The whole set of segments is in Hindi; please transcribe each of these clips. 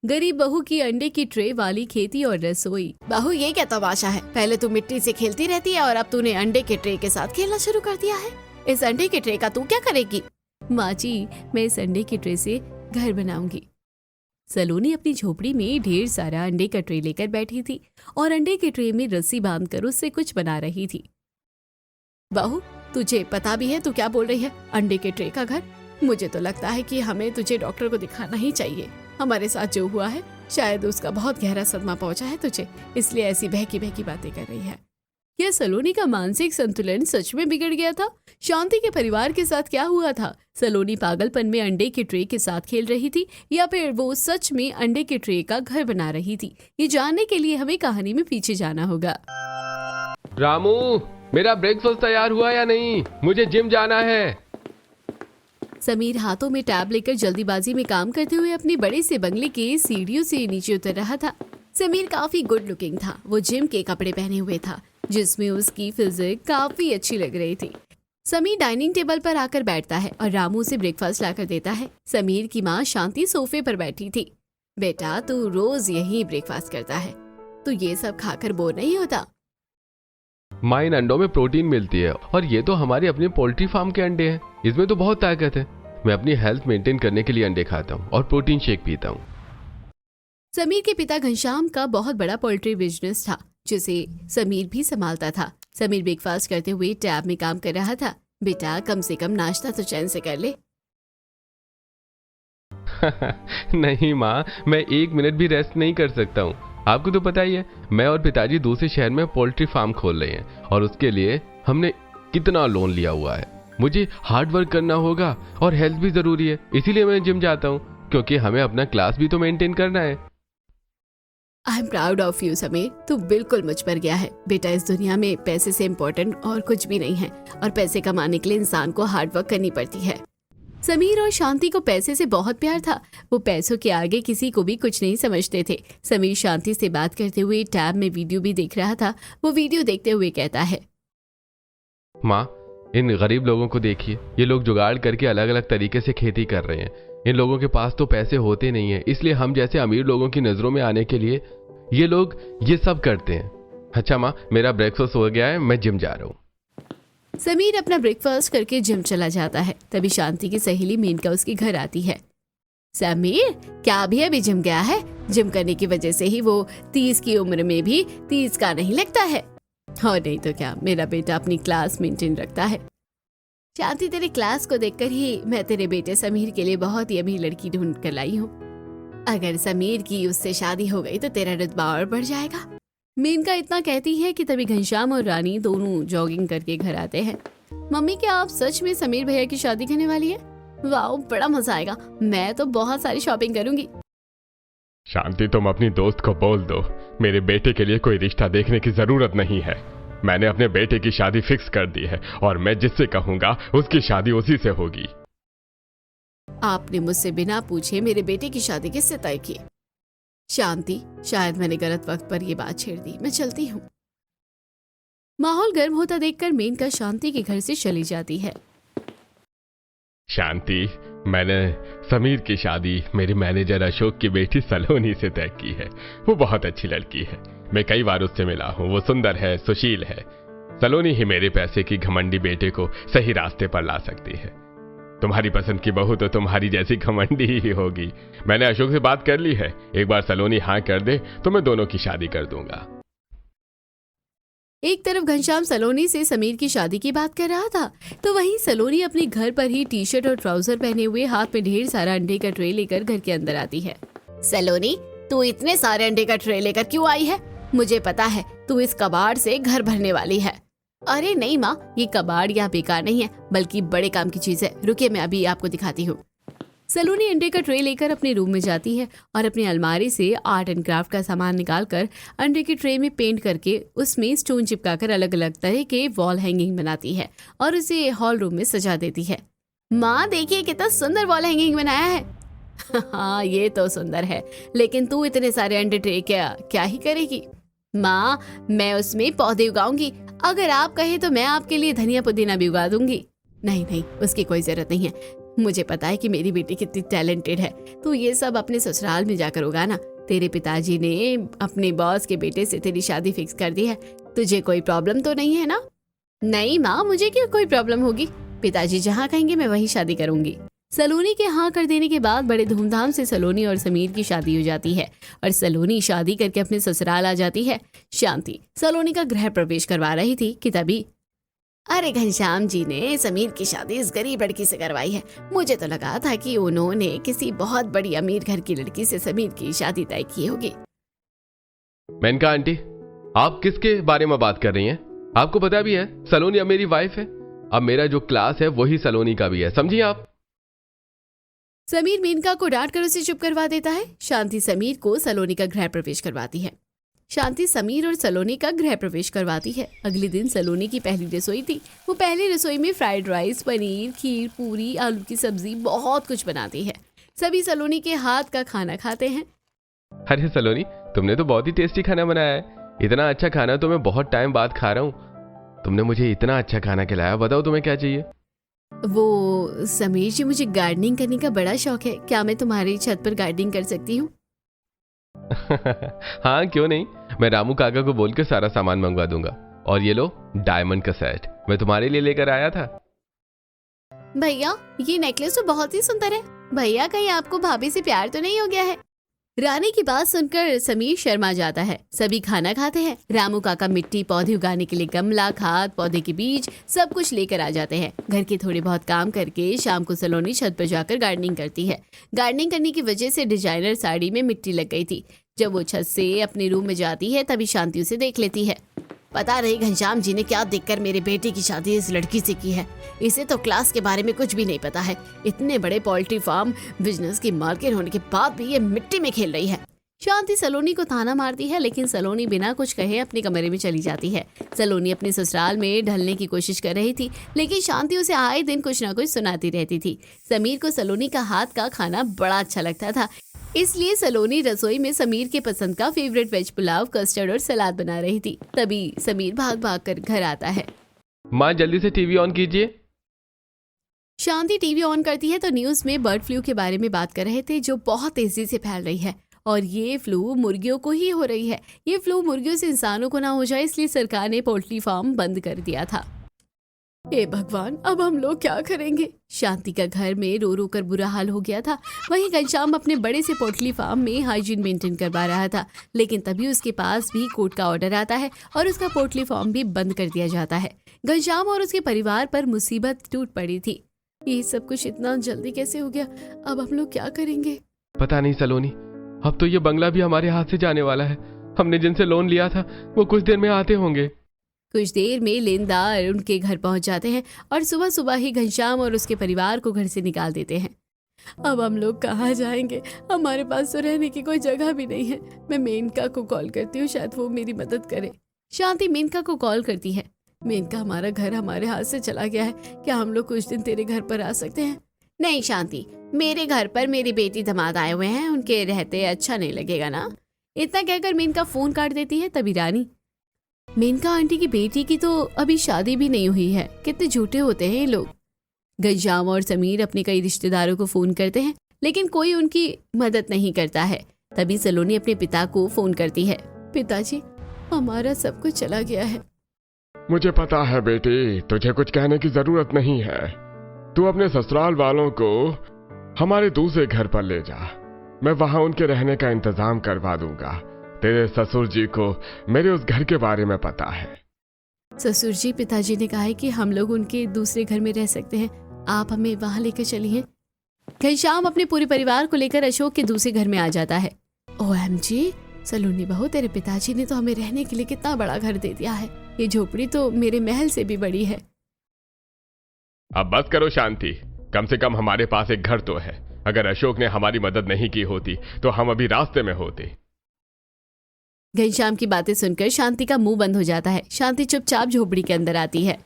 गरीब बहू की अंडे की ट्रे वाली खेती और रसोई। बहू, ये क्या तमाशा है? पहले तू मिट्टी से खेलती रहती है और अब तूने अंडे के ट्रे के साथ खेलना शुरू कर दिया है। इस अंडे के ट्रे का तू क्या करेगी? माँ जी, मैं इस अंडे के ट्रे से घर बनाऊंगी। सलोनी अपनी झोपड़ी में ढेर सारा अंडे का ट्रे लेकर बैठी थी और अंडे के ट्रे में रस्सी बांधकर उससे कुछ बना रही थी। बहू, तुझे पता भी है तू क्या बोल रही है? अंडे के ट्रे का घर? मुझे तो लगता है कि हमें तुझे डॉक्टर को दिखाना ही चाहिए। हमारे साथ जो हुआ है शायद उसका बहुत गहरा सदमा पहुंचा है तुझे, इसलिए ऐसी बहकी बहकी बातें कर रही है। क्या सलोनी का मानसिक संतुलन सच में बिगड़ गया था? शांति के परिवार के साथ क्या हुआ था? सलोनी पागलपन में अंडे के ट्रे के साथ खेल रही थी या फिर वो सच में अंडे के ट्रे का घर बना रही थी? ये जानने के लिए हमें कहानी में पीछे जाना होगा। रामू, मेरा ब्रेकफास्ट तैयार हुआ या नहीं? मुझे जिम जाना है। समीर हाथों में टैब लेकर जल्दीबाजी में काम करते हुए अपने बड़े से बंगले के सीढ़ियों से नीचे उतर रहा था। समीर काफी गुड लुकिंग था। वो जिम के कपड़े पहने हुए था जिसमें उसकी फिजिक काफी अच्छी लग रही थी। समीर डाइनिंग टेबल पर आकर बैठता है और रामू से ब्रेकफास्ट लाकर देता है। समीर की माँ शांति सोफे पर बैठी थी। बेटा, तू रोज यही ब्रेकफास्ट करता है, तू ये सब खाकर बोर नहीं होता? माँ, इन अंडों में प्रोटीन मिलती है और ये तो हमारे अपने पोल्ट्री फार्म के अंडे हैं। इसमें तो बहुत ताकत है। मैं अपनी हेल्थ मेंटेन करने के लिए अंडे खाता हूँ और प्रोटीन शेक पीता हूँ। समीर के पिता घनश्याम का बहुत बड़ा पोल्ट्री बिजनेस था जिसे समीर भी संभालता था। समीर ब्रेकफास्ट करते हुए टैब में काम कर रहा था। बेटा, कम से कम नाश्ता तो चैन से कर ले। नहीं माँ, मैं 1 मिनट भी रेस्ट नहीं कर सकता हूँ। आपको तो पता ही है, मैं और पिताजी दूसरे शहर में पोल्ट्री फार्म खोल रहे हैं और उसके लिए हमने कितना लोन लिया हुआ है। मुझे हार्ड वर्क करना होगा और हेल्थ भी जरूरी है, इसीलिए मैं जिम जाता हूँ क्योंकि हमें अपना क्लास भी तो मेंटेन करना है। I am proud of you Sameer, तू बिल्कुल मुझ पर गया है। बेटा, इस दुनिया में पैसे से इम्पोर्टेंट और कुछ भी नहीं है और पैसे कमाने के लिए इंसान को हार्ड वर्क करनी पड़ती है। समीर और शांति को पैसे से बहुत प्यार था। वो पैसों के आगे किसी को भी कुछ नहीं समझते थे। समीर शांति से बात करते हुए टैब में वीडियो भी देख रहा था। वो वीडियो देखते हुए कहता है, माँ, इन गरीब लोगों को देखिए। ये लोग जुगाड़ करके अलग अलग तरीके से खेती कर रहे हैं। इन लोगों के पास तो पैसे होते नहीं है, इसलिए हम जैसे अमीर लोगों की नजरों में आने के लिए ये लोग ये सब करते हैं। अच्छा माँ, मेरा ब्रेकफास्ट हो गया है, मैं जिम जा रहा हूँ। समीर अपना ब्रेकफास्ट करके जिम चला जाता है। तभी शांति की सहेली मेनका उसके घर आती है। समीर, क्या अभी जिम गया है? जिम करने की वजह से ही वो 30 की उम्र में भी 30 का नहीं लगता है। और नहीं तो क्या, मेरा बेटा अपनी क्लास मेंटेन रखता है। शांति, तेरे क्लास को देखकर ही मैं तेरे बेटे समीर के लिए बहुत ही अमीर लड़की ढूंढ कर लाई हूँ। अगर समीर की उससे शादी हो गई तो तेरा रुतबा और बढ़ जाएगा। मेनका इतना कहती है कि तभी घनश्याम और रानी दोनों जॉगिंग करके घर आते हैं। मम्मी, क्या आप सच में समीर भैया की शादी करने वाली है? वाह, बड़ा मजा आएगा। मैं तो बहुत सारी शॉपिंग करूंगी। शांति, तुम अपनी दोस्त को बोल दो मेरे बेटे के लिए कोई रिश्ता देखने की जरूरत नहीं है। मैंने अपने बेटे की शादी फिक्स कर दी है और मैं जिससे कहूंगा उसकी शादी उसी से होगी। आपने मुझसे बिना पूछे मेरे बेटे की शादी किससे तय की? शांति, शायद मैंने गलत वक्त पर ये बात छेड़ दी। मैं चलती हूँ। माहौल गर्म होता देखकर मेनका शांति के घर से चली जाती है। शांति, मैंने समीर की शादी मेरे मैनेजर अशोक की बेटी सलोनी से तय की है। वो बहुत अच्छी लड़की है। मैं कई बार उससे मिला हूँ। वो सुंदर है, सुशील है। सलोनी ही मेरे पैसे की घमंडी बेटे को सही रास्ते पर ला सकती है। तुम्हारी पसंद की बहू तो तुम्हारी जैसी घमंडी ही होगी। मैंने अशोक से बात कर ली है। एक बार सलोनी हाँ कर दे तो मैं दोनों की शादी कर दूंगा। एक तरफ घनश्याम सलोनी से समीर की शादी की बात कर रहा था तो वहीं सलोनी अपने घर पर ही टी शर्ट और ट्राउजर पहने हुए हाथ में ढेर सारा अंडे का ट्रे लेकर घर के अंदर आती है। सलोनी, तू इतने सारे अंडे का ट्रे लेकर क्यों आई है? मुझे पता है तू इस कबाड़ से घर भरने वाली है। अरे नहीं माँ, ये कबाड़ या बेकार नहीं है बल्कि बड़े काम की चीज है। रुकिए, मैं अभी आपको दिखाती हूँ। सलोनी अंडे का ट्रे लेकर अपने रूम में जाती है और अपनी अलमारी से आर्ट एंड क्राफ्ट का सामान निकालकर अंडे के ट्रे में पेंट करके उसमें स्टोन चिपकाकर अलग अलग तरह के वॉल हैंगिंग बनाती है और उसे हॉल रूम में सजा देती है। माँ, देखिए कितना सुंदर वॉल हैंगिंग बनाया है। हाँ, ये तो सुंदर है, लेकिन तू इतने सारे अंडे ट्रे क्या ही करेगी? माँ, मैं उसमें पौधे उगाऊंगी। अगर आप कहे तो मैं आपके लिए धनिया पुदीना भी उगा दूंगी। नहीं, उसकी कोई जरूरत नहीं है। मुझे पता है कि मेरी बेटी कितनी टैलेंटेड है। तू ये सब अपने ससुराल में जाकर होगा ना। तेरे पिताजी ने अपने बॉस के बेटे से तेरी शादी फिक्स कर दी है। तुझे कोई प्रॉब्लम तो नहीं है ना? नहीं माँ, मुझे क्यों कोई प्रॉब्लम होगी। पिताजी जहाँ कहेंगे मैं वहीं शादी करूंगी। सलोनी के हाँ कर देने के बाद बड़े धूमधाम से सलोनी और समीर की शादी हो जाती है और सलोनी शादी करके अपने ससुराल आ जाती है। शांति सलोनी का गृह प्रवेश करवा रही थी कि तभी अरे घनश्याम जी ने समीर की शादी इस गरीब लड़की से करवाई है। मुझे तो लगा था कि उन्होंने किसी बहुत बड़ी अमीर घर की लड़की से समीर की शादी तय की होगी। मेनका आंटी, आप किसके बारे में बात कर रही हैं? आपको पता भी है सलोनी अब मेरी वाइफ है। अब मेरा जो क्लास है वही सलोनी का भी है, समझिए आप। समीर मेनका को डांट कर उसे चुप करवा देता है। शांति समीर को सलोनी का गृह प्रवेश करवाती है। शांति समीर और सलोनी का गृह प्रवेश करवाती है। अगले दिन सलोनी की पहली रसोई थी। वो पहली रसोई में फ्राइड राइस, पनीर, खीर, पूरी, आलू की सब्जी, बहुत कुछ बनाती है। सभी सलोनी के हाथ का खाना खाते हैं। अरे सलोनी, तुमने तो बहुत ही टेस्टी खाना बनाया है। इतना अच्छा खाना तो मैं बहुत टाइम बाद खा रहा हूँ। तुमने मुझे इतना अच्छा खाना खिलाया। बताओ तुम्हें क्या चाहिए? वो समीर जी, मुझे गार्डनिंग करने का बड़ा शौक है। क्या मैं तुम्हारी छत पर गार्डनिंग कर सकती हूँ? हाँ क्यों नहीं, मैं रामू काका को बोल के सारा सामान मंगवा दूंगा। और ये लो डायमंड का सेट मैं तुम्हारे लिए लेकर आया था। भैया ये नेकलेस तो बहुत ही सुंदर है। भैया कहीं आपको भाभी से प्यार तो नहीं हो गया है? रानी की बात सुनकर समीर शर्मा जाता है। सभी खाना खाते हैं। रामू काका मिट्टी, पौधे उगाने के लिए गमला, खाद, पौधे के बीज सब कुछ लेकर आ जाते हैं। घर के थोड़े बहुत काम करके शाम को सलोनी छत पर जाकर गार्डनिंग करती है। गार्डनिंग करने की वजह से डिजाइनर साड़ी में मिट्टी लग गई थी। जब वो छत से अपने रूम में जाती है तभी शांति उसे देख लेती है। पता नहीं घनश्याम जी ने क्या देखकर मेरे बेटे की शादी इस लड़की से की है। इसे तो क्लास के बारे में कुछ भी नहीं पता है। इतने बड़े पोल्ट्री फार्म बिजनेस की मालकिन होने के बाद भी ये मिट्टी में खेल रही है। शांति सलोनी को ताना मारती है, लेकिन सलोनी बिना कुछ कहे अपने कमरे में चली जाती है। सलोनी अपने ससुराल में ढलने की कोशिश कर रही थी, लेकिन शांति उसे आए दिन कुछ ना कुछ सुनाती रहती थी। समीर को सलोनी का हाथ का खाना बड़ा अच्छा लगता था, इसलिए सलोनी रसोई में समीर के पसंद का फेवरेट वेज पुलाव, कस्टर्ड और सलाद बना रही थी। तभी समीर भाग भाग कर घर आता है। माँ जल्दी से टीवी ऑन कीजिए। शांति टीवी ऑन करती है तो न्यूज में बर्ड फ्लू के बारे में बात कर रहे थे, जो बहुत तेजी से फैल रही है और ये फ्लू मुर्गियों को ही हो रही है। ये फ्लू मुर्गियों से इंसानों को ना हो जाए, इसलिए सरकार ने पोल्ट्री फार्म बंद कर दिया था। हे भगवान, अब हम लोग क्या करेंगे? शांति का घर में रो रो कर बुरा हाल हो गया था। वहीं घनश्याम अपने बड़े से पोल्ट्री फार्म में हाइजीन मेंटेन करवा रहा था, लेकिन तभी उसके पास भी कोर्ट का ऑर्डर आता है और उसका पोल्ट्री फार्म भी बंद कर दिया जाता है। घनश्याम और उसके परिवार पर मुसीबत टूट पड़ी थी। ये सब कुछ इतना जल्दी कैसे हो गया? अब हम लोग क्या करेंगे? पता नहीं सलोनी, अब तो ये बंगला भी हमारे हाथ से जाने वाला है। हमने जिनसे लोन लिया था वो कुछ देर में आते होंगे। कुछ देर में लेनदार उनके घर पहुंच जाते हैं और सुबह सुबह ही घनश्याम और उसके परिवार को घर से निकाल देते हैं। अब हम लोग कहाँ जाएंगे? हमारे पास तो रहने की कोई जगह भी नहीं है। मैं मेनका को कॉल करती हूँ, शायद वो मेरी मदद करे। शांति मेनका को कॉल करती है। मेनका, हमारा घर हमारे हाथ से चला गया है, क्या हम लोग कुछ दिन तेरे घर पर आ सकते हैं? नहीं शांति, मेरे घर पर मेरी बेटी दामाद आए हुए हैं, उनके रहते अच्छा नहीं लगेगा ना। इतना कहकर मेनका फोन काट देती है। तभी रानी, मेनका आंटी की बेटी की तो अभी शादी भी नहीं हुई है। कितने झूठे होते हैं ये लोग। घनश्याम और समीर अपने कई रिश्तेदारों को फोन करते हैं, लेकिन कोई उनकी मदद नहीं करता है। तभी सलोनी अपने पिता को फोन करती है। पिताजी, हमारा सब कुछ चला गया है। मुझे पता है बेटी, तुझे कुछ कहने की जरूरत नहीं है। तू अपने ससुराल वालों को हमारे दूसरे घर पर ले जा, मैं वहां उनके रहने का इंतजाम करवा दूंगा। तेरे ससुर जी को मेरे उस घर के बारे में पता है। ससुर जी, पिताजी ने कहा है कि हम लोग उनके दूसरे घर में रह सकते हैं, आप हमें वहां लेकर चलिए। घनश्याम अपने पूरे परिवार को लेकर अशोक के दूसरे घर में आ जाता है। OMG, सलोनी बहू, तेरे पिताजी ने तो हमें रहने के लिए कितना बड़ा घर दे दिया है। ये झोपड़ी तो मेरे महल से भी बड़ी है। अब बस करो शांति, कम से कम हमारे पास एक घर तो है। अगर अशोक ने हमारी मदद नहीं की होती तो हम अभी रास्ते में होते। घनश्याम की बातें सुनकर शांति का मुंह बंद हो जाता है। शांति चुपचाप झोपड़ी के अंदर आती है।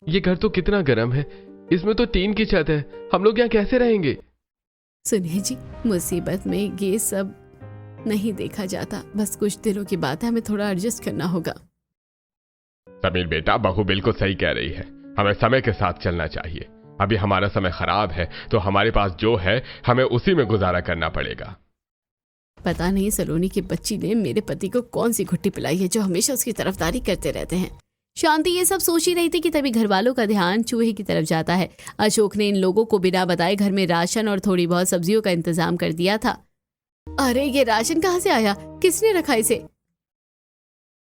ये घर तो कितना गर्म है, इसमें तो टीन की छत है, हम लोग यहाँ कैसे रहेंगे? सुनिए जी, मुसीबत में ये सब नहीं देखा जाता, बस कुछ दिनों की बात है, हमें थोड़ा एडजस्ट करना होगा। समीर बेटा, बहू बिल्कुल सही कह रही है, हमें समय के साथ चलना चाहिए। अभी हमारा समय खराब है, तो हमारे पास जो है हमें उसी में गुजारा करना पड़ेगा। पता नहीं सलोनी की बच्ची ने मेरे पति को कौन सी घुट्टी पिलाई है जो हमेशा उसकी तरफदारी करते रहते हैं। शांति ये सब सोच ही रही थी कि तभी घर वालों का ध्यान चूहे की तरफ जाता है। अशोक ने इन लोगों को बिना बताए घर में राशन और थोड़ी बहुत सब्जियों का इंतजाम कर दिया था। अरे ये राशन कहाँ से आया, किसने रखा इसे?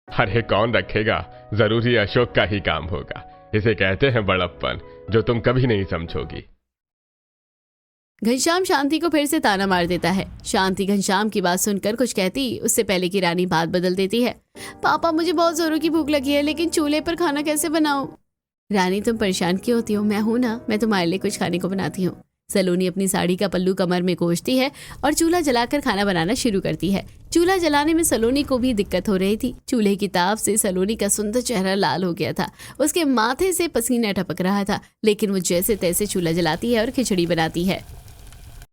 अरे कौन रखेगा, जरूरी अशोक का ही काम होगा। इसे कहते हैं बड़प्पन, जो तुम कभी नहीं समझोगी। घनश्याम शांति को फिर से ताना मार देता है। शांति घनश्याम की बात सुनकर कुछ कहती उससे पहले की रानी बात बदल देती है। पापा मुझे बहुत जोरों की भूख लगी है, लेकिन चूल्हे पर खाना कैसे बनाऊं? रानी तुम परेशान क्यों होती हो, मैं हूं ना, मैं तुम्हारे लिए कुछ खाने को बनाती हूँ। सलोनी अपनी साड़ी का पल्लू कमर में कोसती है और चूल्हा जलाकर खाना बनाना शुरू करती है। चूल्हा जलाने में सलोनी को भी दिक्कत हो रही थी। चूल्हे की ताप से सलोनी का सुंदर चेहरा लाल हो गया था, उसके माथे से पसीना टपक रहा था, लेकिन वो जैसे तैसे चूल्हा जलाती है और खिचड़ी बनाती है।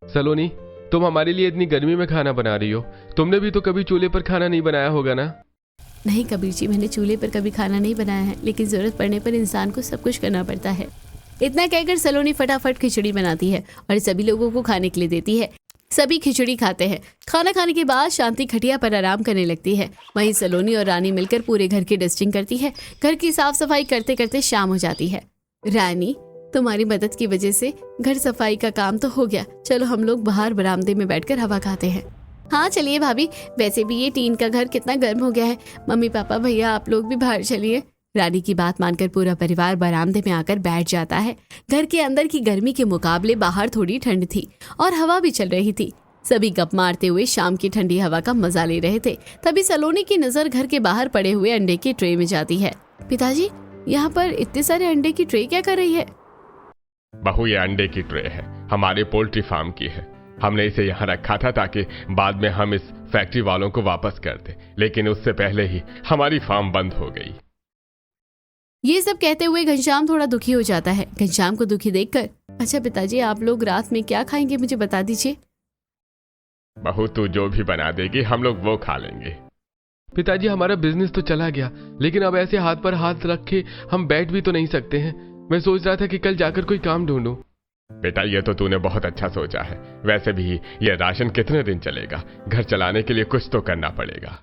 सलोनी, तुम हमारे लिए इतनी गर्मी में खाना बना रही हो, तुमने भी तो कभी चूल्हे पर खाना नहीं बनाया होगा ना? नहीं कबीर जी, मैंने चूल्हे पर कभी खाना नहीं बनाया है, लेकिन जरूरत पड़ने पर इंसान को सब कुछ करना पड़ता है। इतना कहकर सलोनी फटाफट खिचड़ी बनाती है और सभी लोगों को खाने के लिए देती है। सभी खिचड़ी खाते हैं। खाना खाने के बाद शांति खटिया पर आराम करने लगती है। वहीं सलोनी और रानी मिलकर पूरे घर की डस्टिंग करती है। घर की साफ सफाई करते करते शाम हो जाती है। रानी, तुम्हारी मदद की वजह से घर सफाई का काम तो हो गया, चलो हम लोग बाहर बरामदे में बैठकर हवा खाते हैं। हाँ चलिए भाभी, वैसे भी ये टीन का घर कितना गर्म हो गया है। मम्मी पापा भैया आप लोग भी बाहर चलिए। रानी की बात मानकर पूरा परिवार बरामदे में आकर बैठ जाता है। घर के अंदर की गर्मी के मुकाबले बाहर थोड़ी ठंड थी और हवा भी चल रही थी। सभी गप मारते हुए शाम की ठंडी हवा का मजा ले रहे थे। तभी सलोनी की नजर घर के बाहर पड़े हुए अंडे की ट्रे में जाती है। पिताजी, यहाँ पर इतने सारे अंडे की ट्रे क्या कर रही है? बहू, ये अंडे की ट्रे है, हमारे पोल्ट्री फार्म की है। हमने इसे यहाँ रखा था ताकि बाद में हम इस फैक्ट्री वालों को वापस कर दें, लेकिन उससे पहले ही हमारी फार्म बंद हो गई। ये सब कहते हुए घनश्याम थोड़ा दुखी हो जाता है। घनश्याम को दुखी देखकर, अच्छा पिताजी आप लोग रात में क्या खाएंगे मुझे बता दीजिए। बहू, तू जो भी बना देगी हम लोग वो खा लेंगे। पिताजी, हमारा बिजनेस तो चला गया, लेकिन अब ऐसे हाथ पर हाथ रख के हम बैठ भी तो नहीं सकते हैं। मैं सोच रहा था कि कल जाकर कोई काम ढूंढूं। बेटा, ये तो तूने बहुत अच्छा सोचा है। वैसे भी ये राशन कितने दिन चलेगा, घर चलाने के लिए कुछ तो करना पड़ेगा।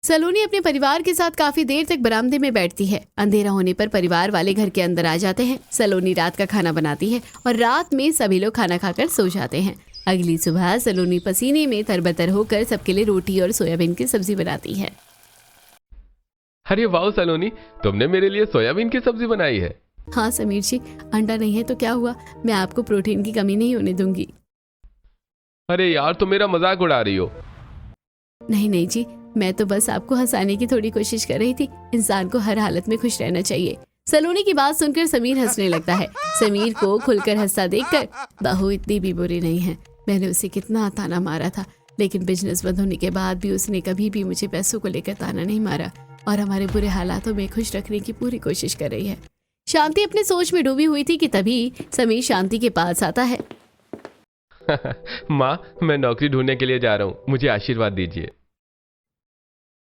सलोनी अपने परिवार के साथ काफी देर तक बरामदे में बैठती है। अंधेरा होने पर परिवार वाले घर के अंदर आ जाते हैं। सलोनी रात का खाना बनाती है और रात में सभी लोग खाना खाकर सो जाते हैं। अगली सुबह सलोनी पसीने में तरबतर होकर सबके लिए रोटी और सोयाबीन की सब्जी बनाती है। अरे वाह सलोनी, तुमने मेरे लिए सोयाबीन की सब्जी बनाई है। हाँ समीर जी, अंडा नहीं है तो क्या हुआ, मैं आपको प्रोटीन की कमी नहीं होने दूंगी। अरे यार, तुम मेरा मजाक उड़ा रही हो। नहीं नहीं जी, मैं तो बस आपको हंसाने की थोड़ी कोशिश कर रही थी। इंसान को हर हालत में खुश रहना चाहिए। सलोनी की बात सुनकर समीर हंसने लगता है। समीर को खुलकर हंसता देखकर, बहू इतनी भी बुरी नहीं है, मैंने उसे कितना ताना मारा था, लेकिन बिजनेस बंद होने के बाद भी उसने कभी भी मुझे पैसों को लेकर ताना नहीं मारा और हमारे बुरे हालातों में खुश रखने की पूरी कोशिश कर रही है। शांति अपने सोच में डूबी हुई थी कि तभी समीर शांति के पास आता है। माँ, मैं नौकरी ढूंढने के लिए जा रहा हूँ, मुझे आशीर्वाद दीजिए।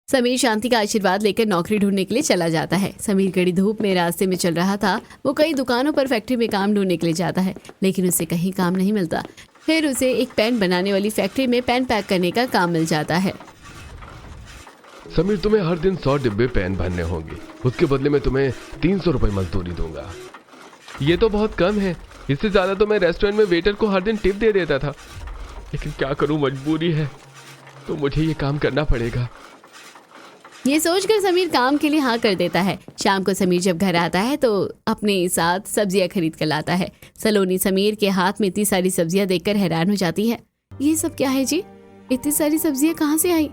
समीर शांति का आशीर्वाद लेकर नौकरी ढूंढने के लिए चला जाता है। समीर कड़ी धूप में रास्ते में चल रहा था। वो कई दुकानों पर फैक्ट्री में काम ढूंढने के लिए जाता है, लेकिन उसे कहीं काम नहीं मिलता। फिर उसे एक पेन बनाने वाली फैक्ट्री में पेन पैक करने का काम मिल जाता है। समीर, तुम्हें हर दिन 100 डिब्बे पेन भरने होंगे, उसके बदले में तुम्हें 300 रुपए मजदूरी दूंगा। ये तो बहुत कम है, इससे ज्यादा तो मैं रेस्टोरेंट में वेटर को हर दिन टिप दे देता था, लेकिन क्या करूं, मजबूरी है, तो मुझे ये काम करना पड़ेगा। ये सोचकर समीर काम के लिए हाँ कर देता है। शाम को समीर जब घर आता है तो अपने साथ सब्जियां खरीद कर लाता है। सलोनी समीर के हाथ में इतनी सारी सब्जियां देखकर हैरान हो जाती है। ये सब क्या है जी, इतनी सारी सब्जियां कहाँ से आई?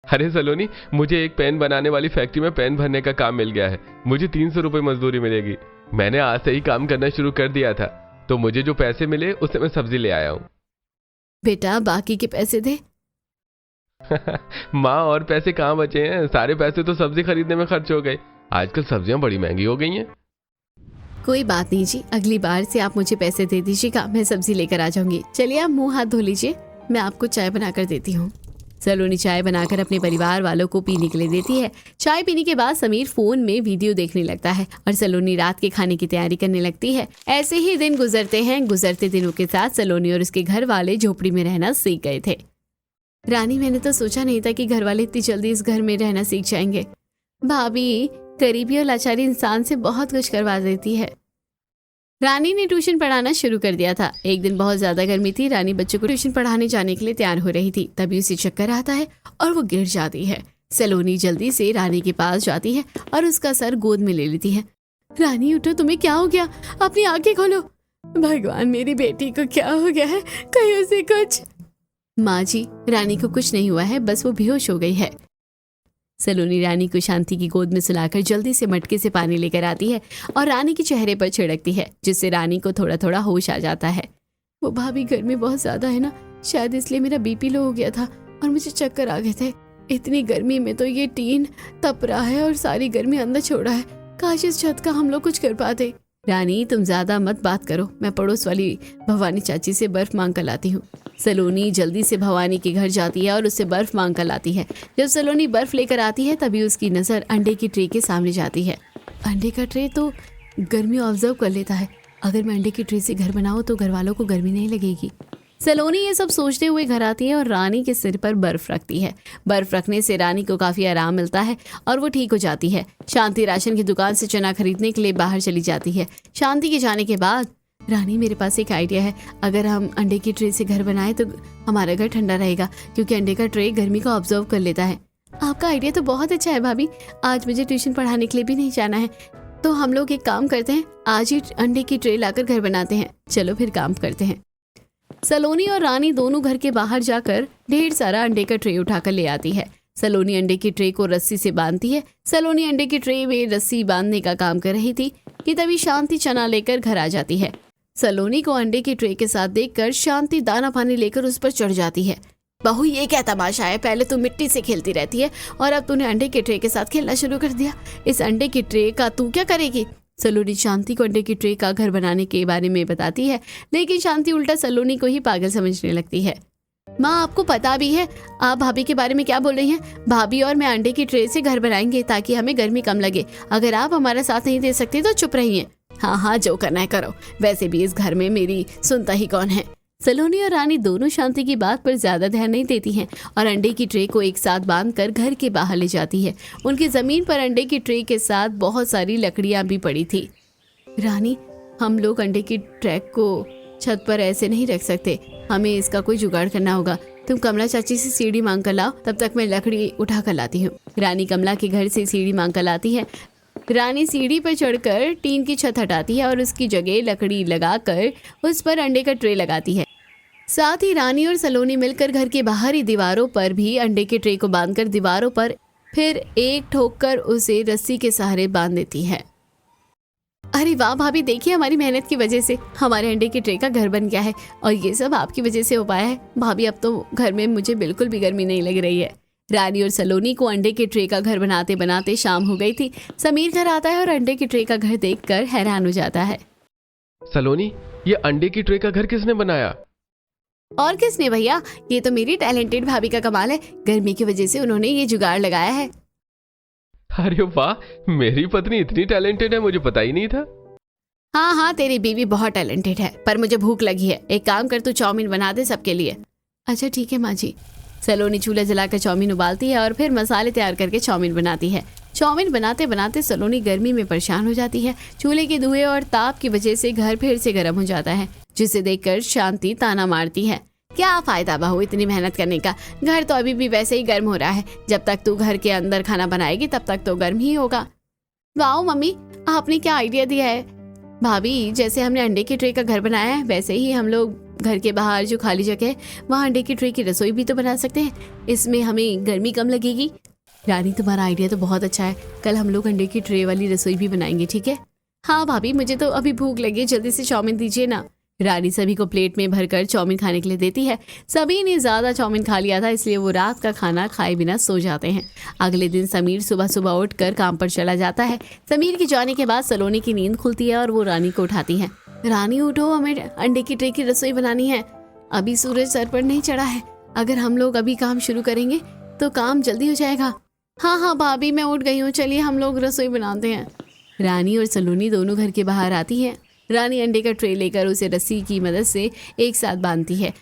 अरे सलोनी, मुझे एक पेन बनाने वाली फैक्ट्री में पेन भरने का काम मिल गया है, मुझे 300 रुपए मजदूरी मिलेगी। मैंने आज से ही काम करना शुरू कर दिया था, तो मुझे जो पैसे मिले उससे मैं सब्जी ले आया हूँ। बेटा, बाकी के पैसे दे। माँ, और पैसे कहाँ बचे हैं, सारे पैसे तो सब्जी खरीदने में खर्च हो गए। आजकल सब्जियां बड़ी महंगी हो गई हैं। कोई बात नहीं जी, अगली बार से आप मुझे पैसे दे दीजिएगा, मैं सब्जी लेकर आ जाऊंगी। चलिए आप मुंह हाथ धो लीजिए, मैं आपको चाय बनाकर देती हूँ। सलोनी चाय बनाकर अपने परिवार वालों को पीने के लिए देती है। चाय पीने के बाद समीर फोन में वीडियो देखने लगता है और सलोनी रात के खाने की तैयारी करने लगती है। ऐसे ही दिन गुजरते हैं। गुजरते दिनों के साथ सलोनी और उसके घर वाले झोपड़ी में रहना सीख गए थे। रानी, मैंने तो सोचा नहीं था कि घर वाले इतनी जल्दी इस घर में रहना सीख जाएंगे। भाभी गरीबी और लाचारी इंसान से बहुत कुछ करवा देती है। रानी ने ट्यूशन पढ़ाना शुरू कर दिया था। एक दिन बहुत ज्यादा गर्मी थी। रानी बच्चों को ट्यूशन पढ़ाने जाने के लिए तैयार हो रही थी, तभी उसे चक्कर आता है और वो गिर जाती है। सलोनी जल्दी से रानी के पास जाती है और उसका सर गोद में ले लेती है। रानी उठो, तुम्हें क्या हो गया? अपनी आंखें खोलो। भगवान, मेरी बेटी को क्या हो गया है? कहीं उसे कुछ। माँ जी, रानी को कुछ नहीं हुआ है, बस वो बेहोश हो गई है। सलोनी रानी को शांति की गोद में सुलाकर जल्दी से मटके से पानी लेकर आती है और रानी के चेहरे पर छिड़कती है, जिससे रानी को थोड़ा थोड़ा होश आ जाता है। वो भाभी, गर्मी बहुत ज्यादा है ना, शायद इसलिए मेरा बीपी लो हो गया था और मुझे चक्कर आ गए थे। इतनी गर्मी में तो ये टीन तप रहा है और सारी गर्मी अंदर छोड़ा है। काश इस छत का हम लोग कुछ कर पाते। रानी, तुम ज्यादा मत बात करो, मैं पड़ोस वाली भवानी चाची से बर्फ मांग कर लाती हूँ। सलोनी जल्दी से भवानी के घर जाती है और उससे बर्फ मांग कर लाती है। जब सलोनी बर्फ लेकर आती है तभी उसकी नज़र अंडे की ट्रे के सामने जाती है। अंडे का ट्रे तो गर्मी ऑब्जर्व कर लेता है। अगर मैं अंडे की ट्रे से घर बनाऊँ तो घर वालों को गर्मी नहीं लगेगी। सलोनी ये सब सोचते हुए घर आती है और रानी के सिर पर बर्फ रखती है। बर्फ रखने से रानी को काफ़ी आराम मिलता है और वो ठीक हो जाती है। शांति राशन की दुकान से चना खरीदने के लिए बाहर चली जाती है। शांति के जाने के बाद, रानी मेरे पास एक आइडिया है। अगर हम अंडे की ट्रे से घर बनाए तो हमारा घर ठंडा रहेगा, क्योंकि अंडे का ट्रे गर्मी को ऑब्जर्व कर लेता है। आपका आइडिया तो बहुत अच्छा है भाभी। आज मुझे ट्यूशन पढ़ाने के लिए भी नहीं जाना है, तो हम लोग एक काम करते हैं, आज ही अंडे की ट्रे लाकर घर बनाते हैं। चलो फिर काम करते हैं। सलोनी और रानी दोनों घर के बाहर जाकर ढेर सारा अंडे का ट्रे उठाकर ले आती है। सलोनी अंडे की ट्रे को रस्सी से बांधती है। सलोनी अंडे की ट्रे में रस्सी बांधने का काम कर रही थी कि तभी शांति चना लेकर घर आ जाती है। सलोनी को अंडे की ट्रे के साथ देखकर शांति दाना पानी लेकर उस पर चढ़ जाती है। बहू, ये क्या तमाशा है? पहले तू मिट्टी से खेलती रहती है और अब तूने अंडे के ट्रे के साथ खेलना शुरू कर दिया। इस अंडे की ट्रे का तू क्या करेगी? सलोनी शांति को अंडे की ट्रे का घर बनाने के बारे में बताती है, लेकिन शांति उल्टा सलोनी को ही पागल समझने लगती है। माँ, आपको पता भी है आप भाभी के बारे में क्या बोल रही हैं? भाभी और मैं अंडे की ट्रे से घर बनाएंगे ताकि हमें गर्मी कम लगे। अगर आप हमारा साथ नहीं दे सकते तो चुप रहिए। हाँ हाँ, जो करना है करो, वैसे भी इस घर में मेरी सुनता ही कौन है। सलोनी और रानी दोनों शांति की बात पर ज्यादा ध्यान नहीं देती हैं और अंडे की ट्रे को एक साथ बांधकर घर के बाहर ले जाती है। उनकी जमीन पर अंडे की ट्रे के साथ बहुत सारी लकड़ियां भी पड़ी थी। रानी, हम लोग अंडे की ट्रैक को छत पर ऐसे नहीं रख सकते, हमें इसका कोई जुगाड़ करना होगा। तुम कमला चाची से सीढ़ी मांग कर लाओ, तब तक मैं लकड़ी उठा कर लाती हूँ। रानी कमला के घर से सीढ़ी मांग कर लाती है। रानी सीढ़ी पर चढ़कर टीन की छत हटाती है और उसकी जगह लकड़ी लगाकर उस पर अंडे का ट्रे लगाती है। साथ ही रानी और सलोनी मिलकर घर के बाहरी दीवारों पर भी अंडे के ट्रे को बांधकर दीवारों पर फिर एक ठोक कर उसे रस्सी के सहारे बांध देती है। अरे वाह भाभी, देखिए हमारी मेहनत की वजह से हमारे अंडे के ट्रे का घर बन गया है और ये सब आपकी वजह से हो पाया है। भाभी, अब तो घर में मुझे बिल्कुल भी गर्मी नहीं लग रही है। रानी और सलोनी को अंडे के ट्रे का घर बनाते बनाते शाम हो गई थी। समीर घर आता है और अंडे के ट्रे का घर देखकर हैरान हो जाता है। सलोनी, ये अंडे की ट्रे का घर किसने बनाया? और किसने भैया, ये तो मेरी टैलेंटेड भाभी का कमाल है। गर्मी की वजह से उन्होंने ये जुगाड़ लगाया है। अरे वाह, मेरी पत्नी इतनी टैलेंटेड है, मुझे पता ही नहीं था। हाँ हाँ, तेरी बीवी बहुत टैलेंटेड है, पर मुझे भूख लगी है। एक काम कर, तू चाउमीन बना दे सबके लिए। अच्छा ठीक है माँ जी। सलोनी चूल्हा जलाकर चाउमीन उबालती है और फिर मसाले तैयार करके चाउमीन बनाती है। चाउमीन बनाते बनाते सलोनी गर्मी में परेशान हो जाती है। चूल्हे के धुएं और ताप की वजह से घर फिर से गर्म हो जाता है, जिसे देखकर शांति ताना मारती है। क्या फायदा बहू इतनी मेहनत करने का, घर तो अभी भी वैसे ही गर्म हो रहा है। जब तक तू घर के अंदर खाना बनाएगी तब तक तो गर्म ही होगा। वाह मम्मी, आपने क्या आइडिया दिया है। भाभी, जैसे हमने अंडे के ट्रे का घर बनाया है वैसे ही हम लोग घर के बाहर जो खाली जगह है वहाँ अंडे की ट्रे की रसोई भी तो बना सकते हैं। इसमें हमें गर्मी कम लगेगी। रानी, तुम्हारा आइडिया तो बहुत अच्छा है। कल हम लोग अंडे की ट्रे वाली रसोई भी बनाएंगे, ठीक है? हाँ भाभी, मुझे तो अभी भूख लगी है, जल्दी से चाउमीन दीजिए ना। रानी सभी को प्लेट में भरकर चाउमीन खाने के लिए देती है। सभी ने ज्यादा चाउमीन खा लिया था, इसलिए वो रात का खाना खाए बिना सो जाते हैं। अगले दिन समीर सुबह सुबह उठकर काम पर चला जाता है। समीर के जाने के बाद सलोनी की नींद खुलती है और वो रानी को उठाती है। रानी उठो, हमें अंडे की ट्रे की रसोई बनानी है। अभी सूरज सर पर नहीं चढ़ा है अगर हम लोग अभी काम शुरू करेंगे तो काम जल्दी हो जाएगा। हाँ हाँ भाभी, मैं उठ गई हूँ, चलिए हम लोग रसोई बनाते हैं। रानी और सलोनी दोनों घर के बाहर आती हैं। रानी अंडे का ट्रे लेकर उसे रस्सी की मदद से एक साथ बांधती है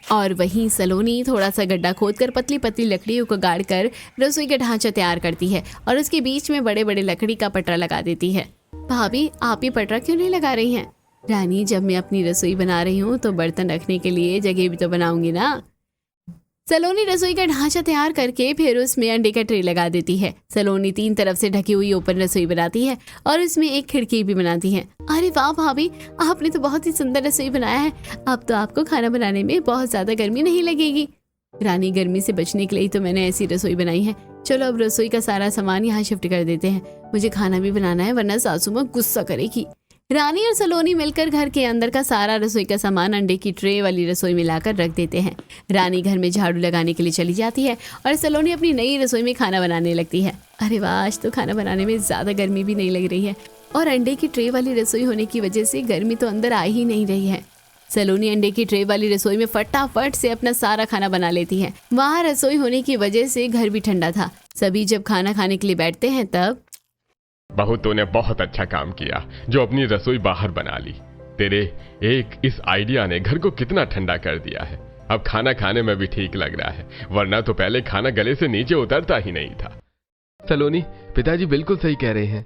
और वहीं सलोनी थोड़ा सा गड्ढा खोदकर पतली पतली लकड़ियों को गाड़कर रसोई का ढांचा तैयार करती है और उसके बीच में बड़े बड़े लकड़ी का पटरा लगा देती है। भाभी, आप ये पटरा क्यों नहीं लगा रही हैं? रानी, जब मैं अपनी रसोई बना रही हूँ तो बर्तन रखने के लिए जगह भी तो बनाऊंगी ना। सलोनी रसोई का ढांचा तैयार करके फिर उसमें अंडे का ट्रे लगा देती है। सलोनी 3 तरफ से ढकी हुई ओपन रसोई बनाती है और उसमें एक खिड़की भी बनाती है। अरे वाह भाभी, आपने तो बहुत ही सुंदर रसोई बनाया है। अब तो आपको खाना बनाने में बहुत ज्यादा गर्मी नहीं लगेगी। रानी, गर्मी से बचने के लिए तो मैंने ऐसी रसोई बनाई है। चलो अब रसोई का सारा सामान यहाँ शिफ्ट कर देते हैं, मुझे खाना भी बनाना है वरना सासू माँ गुस्सा करेगी। रानी और सलोनी मिलकर घर के अंदर का सारा रसोई का सामान अंडे की ट्रे वाली रसोई में लाकर रख देते हैं। रानी घर में झाड़ू लगाने के लिए चली जाती है और सलोनी अपनी नई रसोई में खाना बनाने लगती है। अरे वाह, आज तो खाना बनाने में ज़्यादा गर्मी भी नहीं लग रही है और अंडे की ट्रे वाली रसोई होने की वजह से गर्मी तो अंदर आ ही नहीं रही है। सलोनी अंडे की ट्रे वाली रसोई में फटाफट से अपना सारा खाना बना लेती है। वहाँ रसोई होने की वजह से घर भी ठंडा था। सभी जब खाना खाने के लिए बैठते हैं तब बहू, तूने बहुत अच्छा काम किया जो अपनी रसोई बाहर बना ली। तेरे एक इस आइडिया ने घर को कितना ठंडा कर दिया है। अब खाना खाने में भी ठीक लग रहा है, वरना तो पहले खाना गले से नीचे उतरता ही नहीं था। सलोनी, पिताजी बिल्कुल सही कह रहे हैं।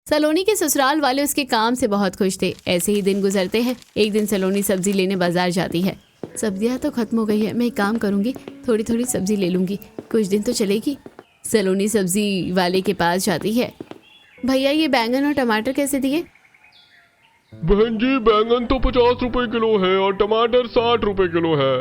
सलोनी के ससुराल वाले उसके काम से बहुत खुश थे। ऐसे ही दिन गुजरते हैं। एक दिन सलोनी सब्जी लेने बाजार जाती है। सब्जियां तो खत्म हो गई है, मैं एक काम करूंगी, थोड़ी थोड़ी सब्जी ले लूंगी, कुछ दिन तो चलेगी। सलोनी सब्जी वाले के पास जाती है। भैया, ये बैंगन और टमाटर कैसे दिए? बहन जी, बैंगन तो 50 रुपए किलो है और टमाटर 60 रुपए किलो है।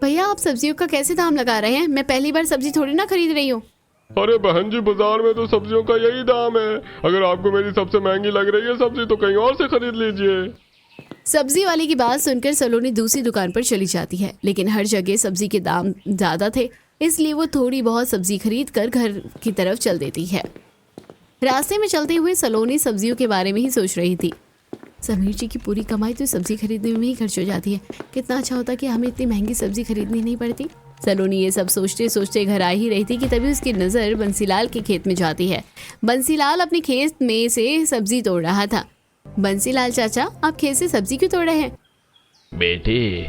भैया, आप सब्जियों का कैसे दाम लगा रहे हैं? मैं पहली बार सब्जी थोड़ी ना खरीद रही हूँ। अरे बहन जी, बाजार में तो सब्जियों का यही दाम है। अगर आपको मेरी सबसे महंगी लग रही है सब्जी तो कहीं और से खरीद लीजिए। सब्जी वाले की बात सुनकर सलोनी दूसरी दुकान पर चली जाती है, लेकिन हर जगह सब्जी के दाम ज्यादा थे, इसलिए वो थोड़ी बहुत सब्जी खरीद कर घर की तरफ चल देती है। रास्ते में चलते हुए सलोनी सब्जियों के बारे में ही सोच रही थी। समीर जी की पूरी कमाई तो सब्जी खरीदने में ही खर्च हो जाती है। कितना अच्छा होता कि हमें इतनी महंगी सब्जी खरीदनी नहीं पड़ती। सलोनी ये सब सोचते सोचते घर आ ही रही थी कि तभी उसकी नज़र बंसीलाल के खेत में जाती है। बंसीलाल अपने खेत में से सब्जी तोड़ रहा था। बंसीलाल चाचा, आप खेत से सब्जी क्यों तोड़ रहे हैं? बेटी,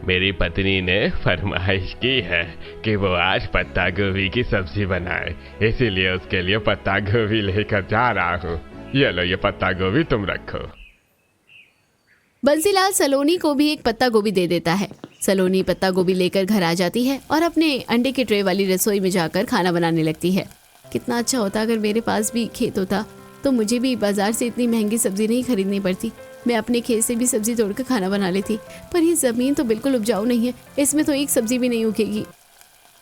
मेरी पत्नी ने फरमाइश की है कि वो आज पत्ता गोभी की सब्जी बनाए, इसीलिए उसके लिए पत्ता गोभी लेकर जा रहा हूँ। ये लो, ये पत्ता गोभी तुम रखो। बंसीलाल सलोनी को भी एक पत्ता गोभी दे देता है। सलोनी पत्ता गोभी लेकर घर आ जाती है और अपने अंडे के ट्रे वाली रसोई में जाकर खाना बनाने लगती है। कितना अच्छा होता अगर मेरे पास भी खेत होता तो मुझे भी बाजार से इतनी महंगी सब्जी नहीं खरीदनी पड़ती। मैं अपने खेत से भी सब्जी तोड़कर खाना बना लेती। पर ये ज़मीन तो बिल्कुल उपजाऊ नहीं है, इसमें तो एक सब्जी भी नहीं उगेगी।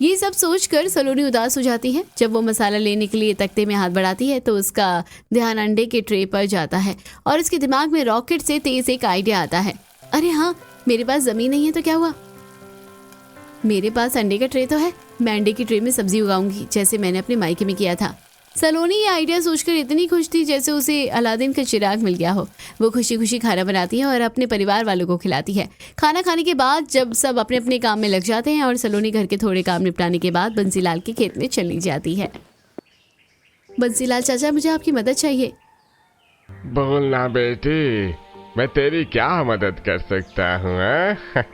ये सब सोचकर सलोनी उदास हो जाती है। जब वो मसाला लेने के लिए तख्ते में हाथ बढ़ाती है तो उसका ध्यान अंडे के ट्रे पर जाता है और उसके दिमाग में रॉकेट से तेज एक आइडिया आता है। अरे हाँ, मेरे पास ज़मीन नहीं है तो क्या हुआ, मेरे पास अंडे का ट्रे तो है। मैं अंडे की ट्रे में सब्जी उगाऊंगी जैसे मैंने अपने मायके में किया था। सलोनी ये आइडिया सोचकर इतनी खुश थी जैसे उसे अलादीन का चिराग मिल गया हो। वो खुशी खुशी खाना बनाती है और अपने परिवार वालों को खिलाती है। खाना खाने के बाद जब सब अपने अपने काम में लग जाते हैं और सलोनी घर के थोड़े काम निपटाने के बाद बंसीलाल के खेत में चली जाती है। बंसीलाल चाचा, मुझे आपकी मदद चाहिए। बोलना बेटी, मैं तेरी क्या मदद कर सकता हूँ?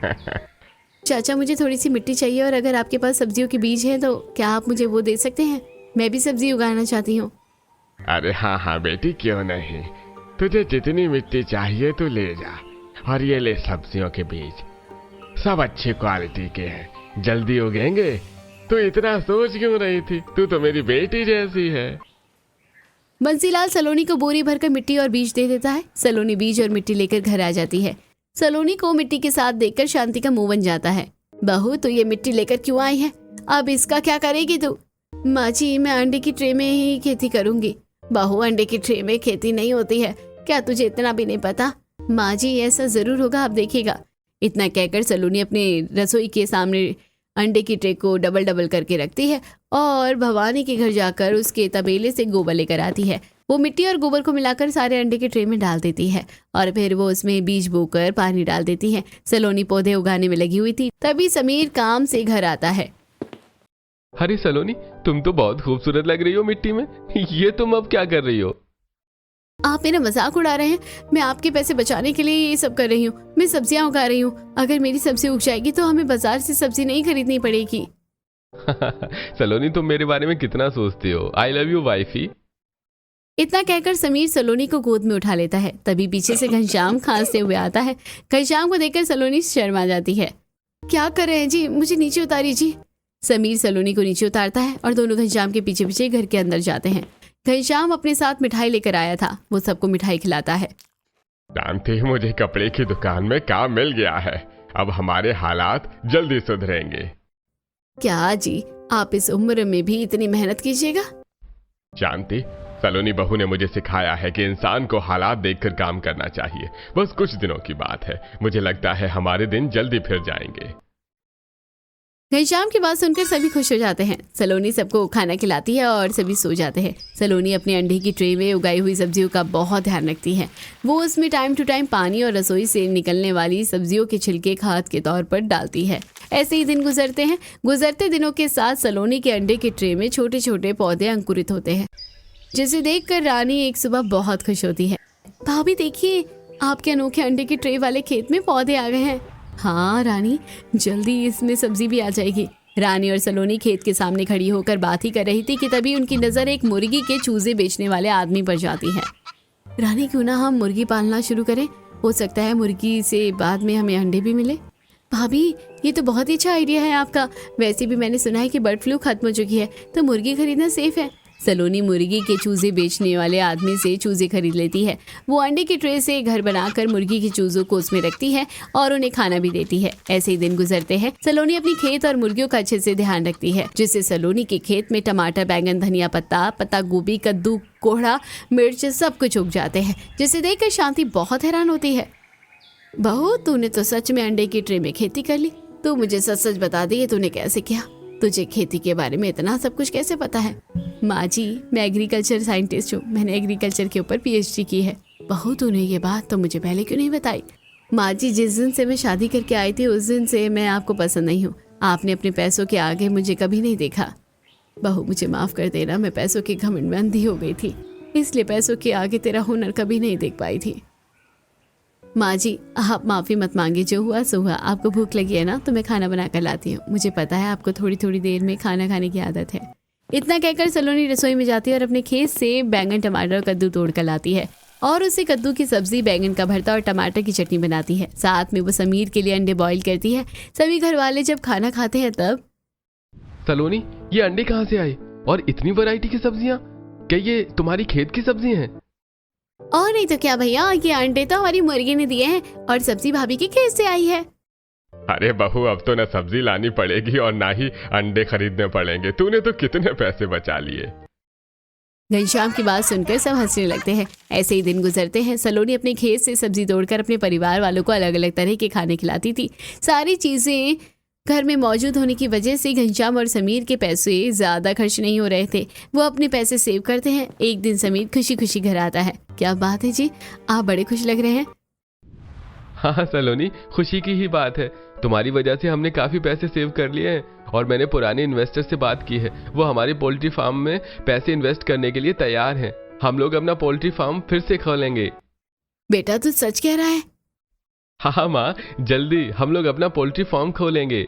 चाचा, मुझे थोड़ी सी मिट्टी चाहिए और अगर आपके पास सब्जियों के बीज हैं तो क्या आप मुझे वो दे सकते हैं? मैं भी सब्जी उगाना चाहती हूँ। अरे हाँ हाँ बेटी, क्यों नहीं। तुझे जितनी मिट्टी चाहिए तू ले जा और ये ले सब्जियों के बीज, सब अच्छी क्वालिटी के हैं, जल्दी उगेंगे। तू इतना सोच क्यों रही थी? तू तो मेरी बेटी जैसी है। बंसीलाल सलोनी को बोरी भरकर मिट्टी और बीज दे देता है। सलोनी बीज और मिट्टी लेकर घर आ जाती है। सलोनी को मिट्टी के साथ देखकर शांति का मुंह बन जाता है। बहू, तू ये मिट्टी लेकर क्यों आई है? अब इसका क्या करेगी तू? माँ जी, मैं अंडे की ट्रे में ही खेती करूंगी। बहू, अंडे की ट्रे में खेती नहीं होती है, क्या तुझे इतना भी नहीं पता? माँ जी, ऐसा जरूर होगा, आप देखिएगा। इतना कहकर सलोनी अपने रसोई के सामने अंडे की ट्रे को डबल डबल करके रखती है और भवानी के घर जाकर उसके तबेले से गोबर लेकर आती है। वो मिट्टी और गोबर को मिलाकर सारे अंडे के ट्रे में डाल देती है और फिर वो उसमें बीज बोकर पानी डाल देती है। सलोनी पौधे उगाने में लगी हुई थी। तभी समीर काम से घर आता है। अरे सलोनी, तुम तो बहुत खूबसूरत लग रही हो मिट्टी में। ये तुम अब क्या कर रही हो? आप मेरा मजाक उड़ा रहे हैं? मैं आपके पैसे बचाने के लिए ये सब कर रही हूँ। मैं सब्जियां उगा रही हूँ। अगर मेरी सब्जी उग जाएगी तो हमें बाजार से सब्जी नहीं खरीदनी पड़ेगी। सलोनी, तुम मेरे बारे में कितना सोचती हो। I love you wifey. इतना कहकर समीर सलोनी को गोद में उठा लेता है। तभी पीछे से घनश्याम खांसते हुए आता है। घनश्याम को देखकर सलोनी शर्मा जाती है। क्या कर रहे हैं जी? मुझे नीचे उतारिए जी। समीर सलोनी को नीचे उतारता है और दोनों घनश्याम के पीछे पीछे घर के अंदर जाते हैं। घनश्याम अपने साथ मिठाई लेकर आया था। वो सबको मिठाई खिलाता है। जानते हो, मुझे कपड़े की दुकान में काम मिल गया है। अब हमारे हालात जल्दी सुधरेंगे। क्या जी, आप इस उम्र में भी इतनी मेहनत कीजिएगा? शांति, सलोनी बहू ने मुझे सिखाया है कि इंसान को हालात देखकर काम करना चाहिए। बस कुछ दिनों की बात है। मुझे लगता है हमारे दिन जल्दी फिर जाएंगे। घनश्याम की बात सुनकर सभी खुश हो जाते हैं। सलोनी सबको खाना खिलाती है और सभी सो जाते हैं। सलोनी अपने अंडे की ट्रे में उगाई हुई सब्जियों का बहुत ध्यान रखती है। वो उसमें टाइम टू टाइम पानी और रसोई से निकलने वाली सब्जियों के छिलके खाद के तौर पर डालती है। ऐसे ही दिन गुजरते हैं। गुजरते दिनों के साथ सलोनी के अंडे के ट्रे में छोटे छोटे पौधे अंकुरित होते हैं, जिसे देखकर रानी एक सुबह बहुत खुश होती है। भाभी देखिए, आपके अनोखे अंडे के ट्रे वाले खेत में पौधे आ गए हैं। हाँ रानी, जल्दी इसमें सब्जी भी आ जाएगी। रानी और सलोनी खेत के सामने खड़ी होकर बात ही कर रही थी कि तभी उनकी नजर एक मुर्गी के चूजे बेचने वाले आदमी पर जाती है। रानी, क्यों ना हम मुर्गी पालना शुरू करें? हो सकता है मुर्गी से बाद में हमें अंडे भी मिले। भाभी, ये तो बहुत ही अच्छा आइडिया है आपका। वैसे भी मैंने सुना है कि बर्ड फ्लू खत्म हो चुकी है, तो मुर्गी खरीदना सेफ है। सलोनी मुर्गी के चूजे बेचने वाले आदमी से चूजे खरीद लेती है। वो अंडे के ट्रे से घर बनाकर मुर्गी के चूजों को उसमें रखती है और उन्हें खाना भी देती है। ऐसे ही दिन गुजरते हैं। सलोनी अपनी खेत और मुर्गियों का अच्छे से ध्यान रखती है, जिससे सलोनी के खेत में टमाटर, बैंगन, धनिया पत्ता, पत्ता गोभी, कद्दू, कोहड़ा, मिर्च सब कुछ उग जाते हैं, जिसे देखकर शांति बहुत हैरान होती है। बहू, तूने तो सच में अंडे की ट्रे में खेती कर ली। तू मुझे सच सच बता दे, ये तूने कैसे किया? तुझे खेती के बारे में इतना सब कुछ कैसे पता है? माँ जी, मैं एग्रीकल्चर साइंटिस्ट हूँ। मैंने एग्रीकल्चर के ऊपर PhD की है। बहू, तूने ये बात तो मुझे पहले क्यों नहीं बताई? माँ जी, जिस दिन से मैं शादी करके आई थी उस दिन से मैं आपको पसंद नहीं हूँ। आपने अपने पैसों के आगे मुझे कभी नहीं देखा। बहू, मुझे माफ कर देना। मैं पैसों के घमंड में अंधी हो गई थी, इसलिए पैसों के आगे तेरा हुनर कभी नहीं देख पाई थी। माँ जी, आप माफ़ी मत मांगिए। जो हुआ सो हुआ। आपको भूख लगी है ना, तो मैं खाना बना कर लाती हूँ। मुझे पता है आपको थोड़ी थोड़ी देर में खाना खाने की आदत है। इतना कहकर सलोनी रसोई में जाती है और अपने खेत से बैंगन, टमाटर और कद्दू तोड़ कर लाती है और उससे कद्दू की सब्जी, बैंगन का भरता और टमाटर की चटनी बनाती है। साथ में वो समीर के लिए अंडे बॉईल करती है। सभी घर वाले जब खाना खाते हैं तब सलोनी, ये अंडे कहाँ से आए और इतनी वैरायटी की सब्जियाँ? क्या ये तुम्हारी खेत की सब्जी हैं? और नहीं तो क्या भैया, ये अंडे तो हमारी मुर्गी ने दिए हैं और सब्जी भाभी के खेत से आई है। अरे बहू, अब तो ना सब्जी लानी पड़ेगी और ना ही अंडे खरीदने पड़ेंगे। तूने तो कितने पैसे बचा लिए। घनश्याम की बात सुनकर सब हंसने लगते हैं। ऐसे ही दिन गुजरते हैं। सलोनी अपने खेत से सब्जी तोड़कर अपने परिवार वालों को अलग अलग तरह के खाने खिलाती थी। सारी चीजें घर में मौजूद होने की वजह से घनश्याम और समीर के पैसे ज्यादा खर्च नहीं हो रहे थे। वो अपने पैसे सेव करते हैं। एक दिन समीर खुशी खुशी घर आता है। क्या बात है जी, आप बड़े खुश लग रहे हैं। हाँ सलोनी, खुशी की ही बात है। तुम्हारी वजह से हमने काफी पैसे सेव कर लिए हैं और मैंने पुराने इन्वेस्टर से बात की है। वो हमारे पोल्ट्री फार्म में पैसे इन्वेस्ट करने के लिए तैयार हैं। हम लोग अपना पोल्ट्री फार्म फिर से खोलेंगे। बेटा, तू सच कह रहा है? हाँ माँ, जल्दी हम लोग अपना पोल्ट्री फार्म खोलेंगे।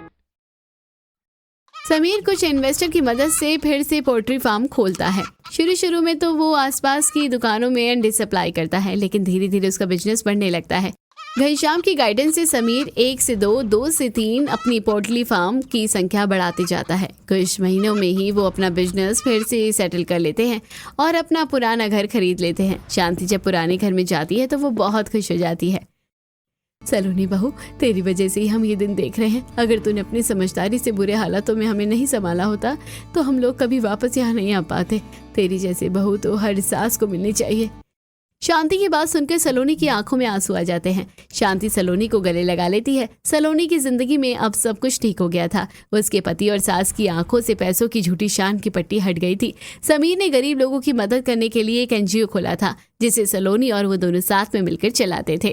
समीर कुछ इन्वेस्टर की मदद से फिर से पोल्ट्री फार्म खोलता है। शुरू में तो वो आसपास की दुकानों में अंडे सप्लाई करता है, लेकिन धीरे धीरे उसका बिजनेस बढ़ने लगता है। घनश्याम की गाइडेंस से समीर 1 से 2, 2 से 3 अपनी पोल्ट्री फार्म की संख्या बढ़ाते जाता है। कुछ महीनों में ही वो अपना बिजनेस फिर से सेटल कर लेते हैं और अपना पुराना घर खरीद लेते हैं। शांति जब पुराने घर में जाती है तो वो बहुत खुश हो जाती है। सलोनी बहू, तेरी वजह से ही हम ये दिन देख रहे हैं। अगर तूने अपनी समझदारी से बुरे हालातों में हमें नहीं संभाला होता तो हम लोग कभी वापस यहाँ नहीं आ पाते। तेरी जैसे बहू तो हर सास को मिलनी चाहिए। शांति की बात सुनकर सलोनी की आंखों में आंसू आ जाते हैं। शांति सलोनी को गले लगा लेती है। सलोनी की जिंदगी में अब सब कुछ ठीक हो गया था। उसके पति और सास की आंखों से पैसों की झूठी शान की पट्टी हट गई थी। समीर ने गरीब लोगों की मदद करने के लिए एक NGO खोला था, जिसे सलोनी और वो दोनों साथ में मिलकर चलाते थे।